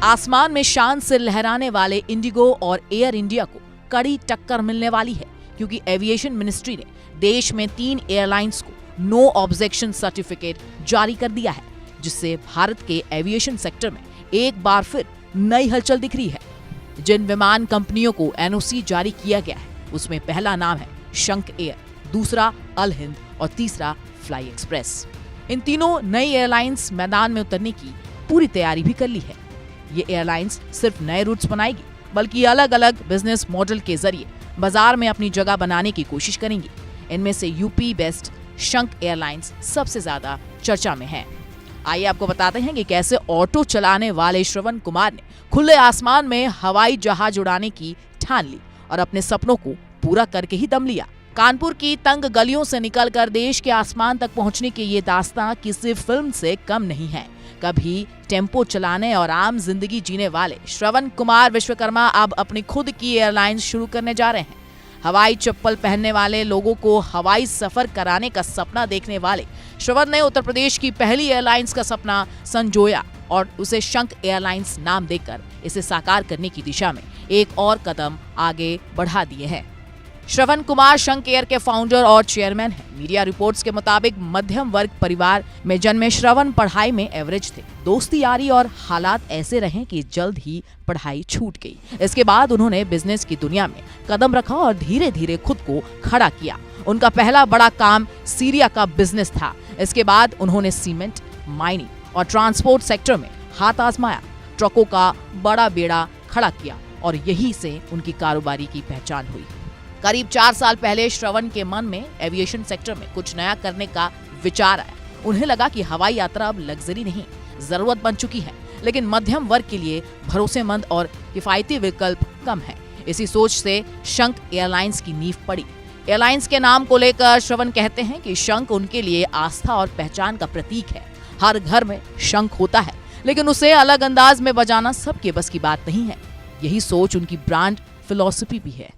आसमान में शान से लहराने वाले इंडिगो और एयर इंडिया को कड़ी टक्कर मिलने वाली है, क्योंकि एविएशन मिनिस्ट्री ने देश में 3 एयरलाइंस को नो ऑब्जेक्शन सर्टिफिकेट जारी कर दिया है, जिससे भारत के एविएशन सेक्टर में एक बार फिर नई हलचल दिख रही है। जिन विमान कंपनियों को एनओसी जारी किया गया है, उसमें पहला नाम है शंख एयर, दूसरा अल हिंद और तीसरा फ्लाई एक्सप्रेस। इन तीनों नई एयरलाइंस मैदान में उतरने की पूरी तैयारी भी कर ली है। ये एयरलाइंस सिर्फ नए रूट्स बनाएगी, बल्कि अलग अलग बिजनेस मॉडल के जरिए बाजार में अपनी जगह बनाने की कोशिश करेंगी। इनमें से यूपी बेस्ड शंख एयरलाइंस सबसे ज्यादा चर्चा में है। आइए आपको बताते हैं कि कैसे ऑटो चलाने वाले श्रवण कुमार ने खुले आसमान में हवाई जहाज उड़ाने की ठान ली और अपने सपनों को पूरा करके ही दम लिया। कानपुर की तंग गलियों से निकलकर देश के आसमान तक पहुंचने की ये दास्तां किसी फिल्म से कम नहीं है। कभी टेम्पो चलाने और आम जिंदगी जीने वाले श्रवण कुमार विश्वकर्मा अब अपनी खुद की एयरलाइंस शुरू करने जा रहे हैं। हवाई चप्पल पहनने वाले लोगों को हवाई सफर कराने का सपना देखने वाले श्रवण ने उत्तर प्रदेश की पहली एयरलाइंस का सपना संजोया और उसे शंख एयरलाइंस नाम देकर इसे साकार करने की दिशा में एक और कदम आगे बढ़ा दिए हैं। श्रवण कुमार शंख एयर के फाउंडर और चेयरमैन हैं। मीडिया रिपोर्ट्स के मुताबिक मध्यम वर्ग परिवार में जन्मे श्रवण पढ़ाई में एवरेज थे। दोस्ती यारी और हालात ऐसे रहे कि जल्द ही पढ़ाई छूट गई। इसके बाद उन्होंने बिजनेस की दुनिया में कदम रखा और धीरे धीरे खुद को खड़ा किया। उनका पहला बड़ा काम सीरिया का बिजनेस था। इसके बाद उन्होंने सीमेंट, माइनिंग और ट्रांसपोर्ट सेक्टर में हाथ आजमाया। ट्रकों का बड़ा बेड़ा खड़ा किया और यही से उनकी कारोबारी की पहचान हुई। करीब 4 साल पहले श्रवण के मन में एविएशन सेक्टर में कुछ नया करने का विचार आया। उन्हें लगा कि हवाई यात्रा अब लग्जरी नहीं, जरूरत बन चुकी है, लेकिन मध्यम वर्ग के लिए भरोसेमंद और किफायती विकल्प कम है। इसी सोच से शंख एयरलाइंस की नींव पड़ी। एयरलाइंस के नाम को लेकर श्रवण कहते हैं कि शंख उनके लिए आस्था और पहचान का प्रतीक है। हर घर में शंख होता है, लेकिन उसे अलग अंदाज में बजाना सबके बस की बात नहीं है। यही सोच उनकी ब्रांड फिलॉसफी भी है।